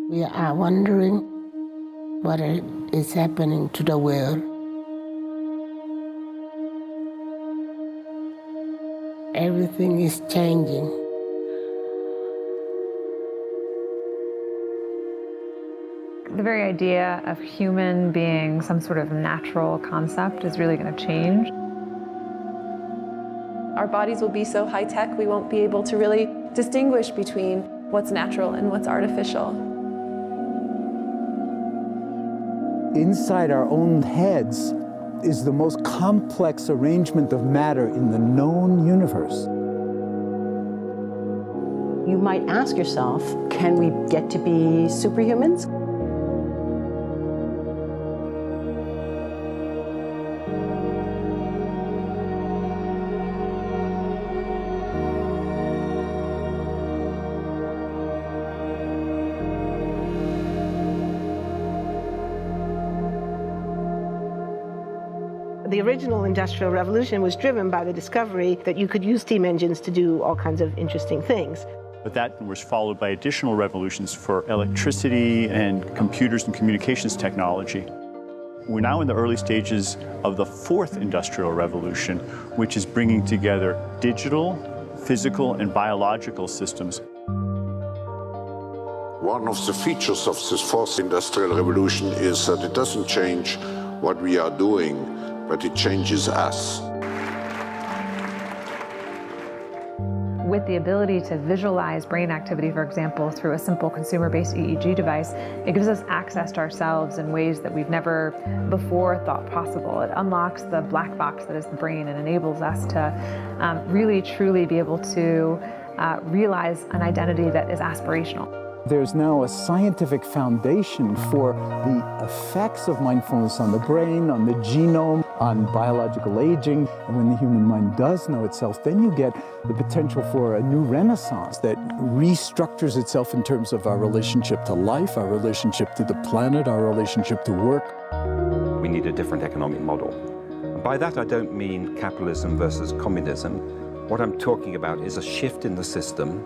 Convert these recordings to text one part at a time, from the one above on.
We are wondering what is happening to the world. Everything is changing. The very idea of human being some sort of natural concept is really going to change. Our bodies will be so high-tech, we won't be able to really distinguish between what's natural and what's artificial. Inside our own heads is the most complex arrangement of matter in the known universe. You might ask yourself, can we get to be superhumans? The original Industrial Revolution was driven by the discovery that you could use steam engines to do all kinds of interesting things. But that was followed by additional revolutions for electricity and computers and communications technology. We're now in the early stages of the fourth Industrial Revolution, which is bringing together digital, physical, and biological systems. One of the features of this fourth Industrial Revolution is that it doesn't change what we are doing, but it changes us. With the ability to visualize brain activity, for example, through a simple consumer-based EEG device, it gives us access to ourselves in ways that we've never before thought possible. It unlocks the black box that is the brain and enables us to really, truly be able to realize an identity that is aspirational. There's now a scientific foundation for the effects of mindfulness on the brain, on the genome, on biological aging. And when the human mind does know itself, then you get the potential for a new renaissance that restructures itself in terms of our relationship to life, our relationship to the planet, our relationship to work. We need a different economic model. And by that, I don't mean capitalism versus communism. What I'm talking about is a shift in the system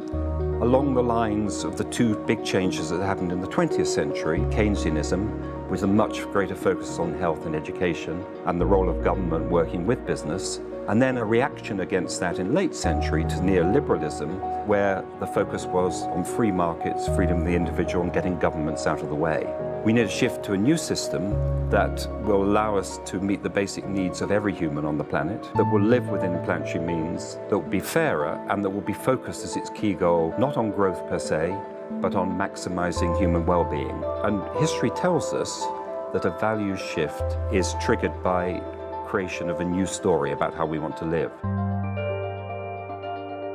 along the lines of the two big changes that happened in the 20th century, Keynesianism, with a much greater focus on health and education and the role of government working with business, and then a reaction against that in late century to neoliberalism, where the focus was on free markets, freedom of the individual, and getting governments out of the way. We need a shift to a new system that will allow us to meet the basic needs of every human on the planet, that will live within planetary means, that will be fairer, and that will be focused as its key goal, not on growth per se, but on maximizing human well-being. And history tells us that a values shift is triggered by creation of a new story about how we want to live.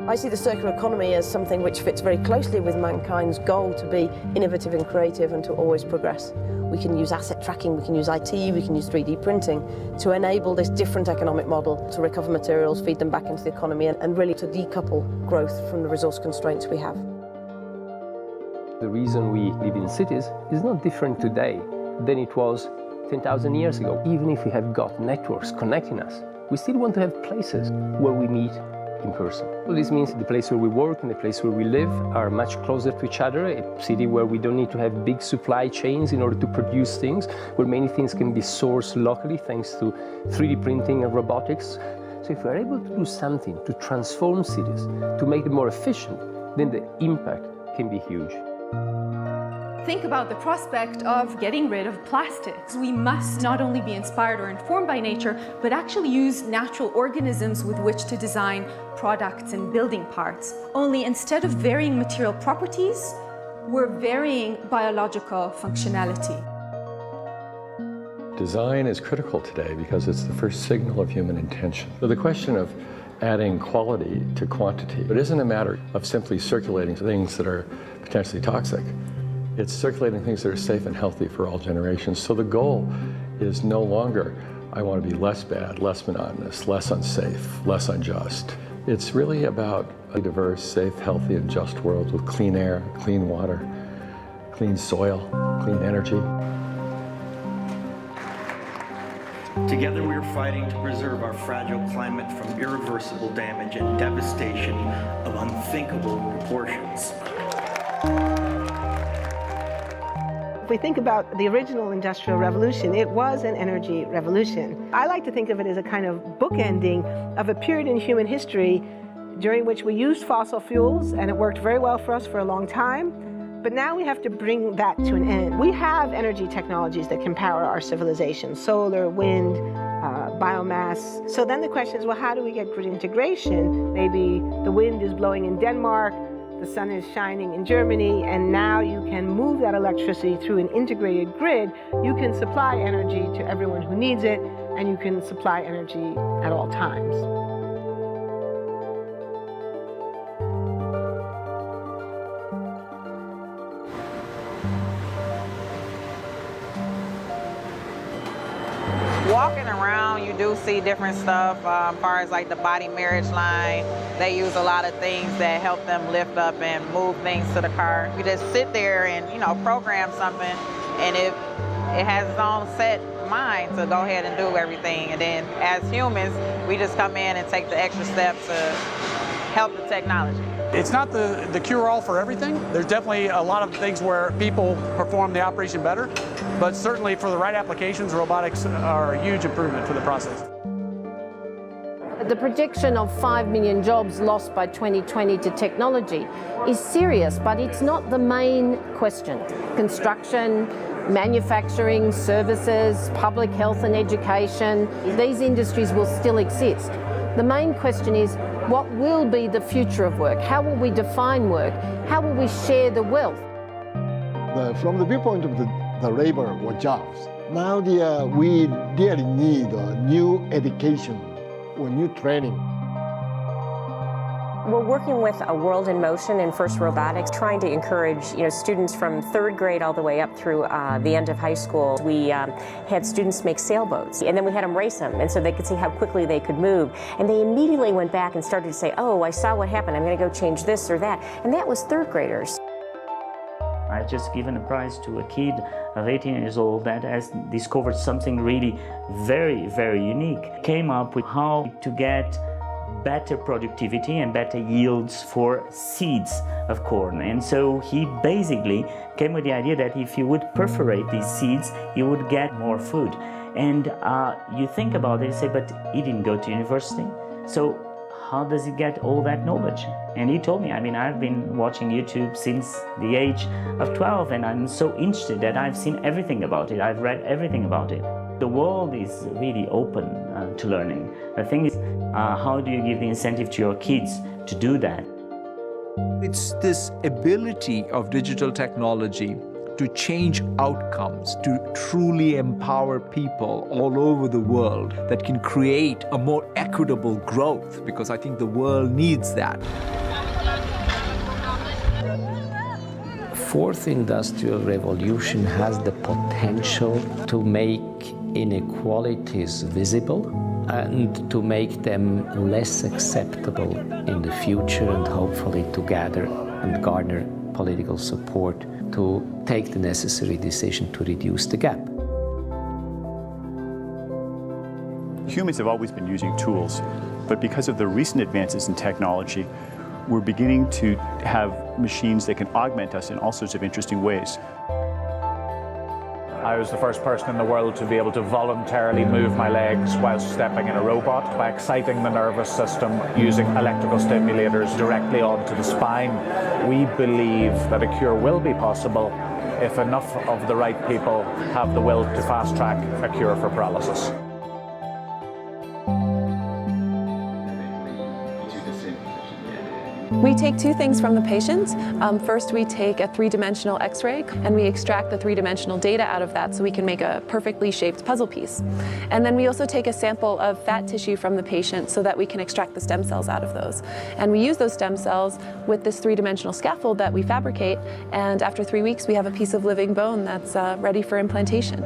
I see the circular economy as something which fits very closely with mankind's goal to be innovative and creative and to always progress. We can use asset tracking, we can use IT, we can use 3D printing to enable this different economic model to recover materials, feed them back into the economy, and really to decouple growth from the resource constraints we have. The reason we live in cities is not different today than it was 10,000 years ago. Even if we have got networks connecting us, we still want to have places where we meet in person. So this means the place where we work and the place where we live are much closer to each other, a city where we don't need to have big supply chains in order to produce things, where many things can be sourced locally thanks to 3D printing and robotics. So if we're able to do something to transform cities, to make them more efficient, then the impact can be huge. Think about the prospect of getting rid of plastics. We must not only be inspired or informed by nature, but actually use natural organisms with which to design products and building parts. Only instead of varying material properties, we're varying biological functionality. Design is critical today because it's the first signal of human intention. So the question of adding quality to quantity, it isn't a matter of simply circulating things that are potentially toxic. It's circulating things that are safe and healthy for all generations. So the goal is no longer, I want to be less bad, less monotonous, less unsafe, less unjust. It's really about a diverse, safe, healthy, and just world with clean air, clean water, clean soil, clean energy. Together we are fighting to preserve our fragile climate from irreversible damage and devastation of unthinkable proportions. If we think about the original Industrial Revolution, it was an energy revolution. I like to think of it as a kind of bookending of a period in human history during which we used fossil fuels, and it worked very well for us for a long time. But now we have to bring that to an end. We have energy technologies that can power our civilization: solar, wind, biomass. So then the question is, well, how do we get grid integration? Maybe the wind is blowing in Denmark, the sun is shining in Germany, and now you can move that electricity through an integrated grid. You can supply energy to everyone who needs it, and you can supply energy at all times. Walking around, you do see different stuff as far as like the body marriage line. They use a lot of things that help them lift up and move things to the car. You just sit there and, program something, and it has its own set mind to go ahead and do everything. And then as humans, we just come in and take the extra steps to help the technology. It's not the cure-all for everything. There's definitely a lot of things where people perform the operation better, but certainly for the right applications, robotics are a huge improvement for the process. The projection of 5 million jobs lost by 2020 to technology is serious, but it's not the main question. Construction, manufacturing, services, public health and education, these industries will still exist. The main question is, what will be the future of work? How will we define work? How will we share the wealth? From the viewpoint of the labor or jobs, now we really need new education or new training. We're working with a World in Motion and First Robotics, trying to encourage students from 3rd grade all the way up through the end of high school. We had students make sailboats, and then we had them race them, and so they could see how quickly they could move. And they immediately went back and started to say, oh, I saw what happened, I'm going to go change this or that. And that was 3rd graders. I just given a prize to a kid of 18 years old that has discovered something really very, very unique. Came up with how to get better productivity and better yields for seeds of corn. And so he basically came with the idea that if you would perforate these seeds, you would get more food. And you think about it and say, but he didn't go to university. So how does he get all that knowledge? And he told me, I've been watching YouTube since the age of 12, and I'm so interested that I've seen everything about it. I've read everything about it. The world is really open to learning. The thing is, how do you give the incentive to your kids to do that? It's this ability of digital technology to change outcomes, to truly empower people all over the world that can create a more equitable growth, because I think the world needs that. Fourth industrial revolution has the potential to make inequalities visible and to make them less acceptable in the future, and hopefully to gather and garner political support to take the necessary decision to reduce the gap. Humans have always been using tools, but because of the recent advances in technology, we're beginning to have machines that can augment us in all sorts of interesting ways. I was the first person in the world to be able to voluntarily move my legs while stepping in a robot by exciting the nervous system using electrical stimulators directly onto the spine. We believe that a cure will be possible if enough of the right people have the will to fast-track a cure for paralysis. We take two things from the patient. First, we take a three-dimensional X-ray, and we extract the three-dimensional data out of that so we can make a perfectly shaped puzzle piece. And then we also take a sample of fat tissue from the patient so that we can extract the stem cells out of those. And we use those stem cells with this three-dimensional scaffold that we fabricate, and after 3 weeks, we have a piece of living bone that's ready for implantation.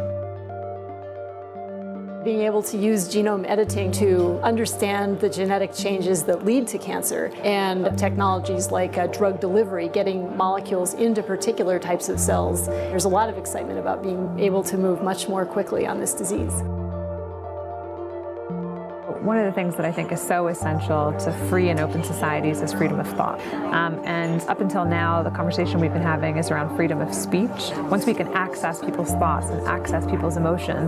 Being able to use genome editing to understand the genetic changes that lead to cancer, and technologies like drug delivery, getting molecules into particular types of cells. There's a lot of excitement about being able to move much more quickly on this disease. One of the things that I think is so essential to free and open societies is freedom of thought. And up until now, the conversation we've been having is around freedom of speech. Once we can access people's thoughts and access people's emotion,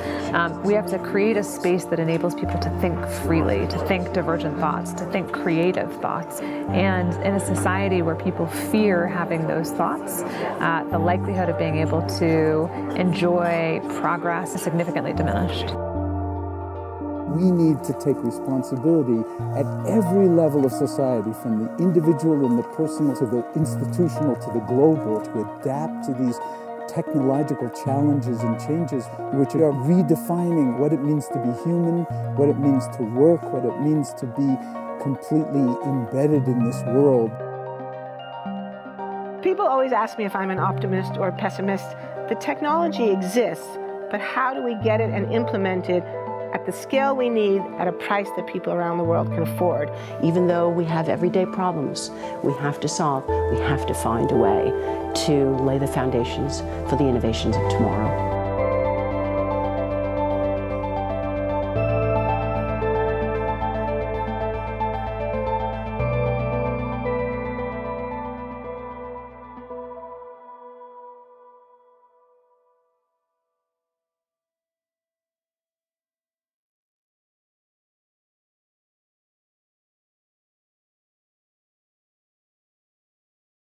we have to create a space that enables people to think freely, to think divergent thoughts, to think creative thoughts. And in a society where people fear having those thoughts, the likelihood of being able to enjoy progress is significantly diminished. We need to take responsibility at every level of society, from the individual and the personal to the institutional to the global, to adapt to these technological challenges and changes which are redefining what it means to be human, what it means to work, what it means to be completely embedded in this world. People always ask me if I'm an optimist or a pessimist. The technology exists, but how do we get it and implement it at the scale we need at a price that people around the world can afford? Even though we have everyday problems we have to solve, we have to find a way to lay the foundations for the innovations of tomorrow.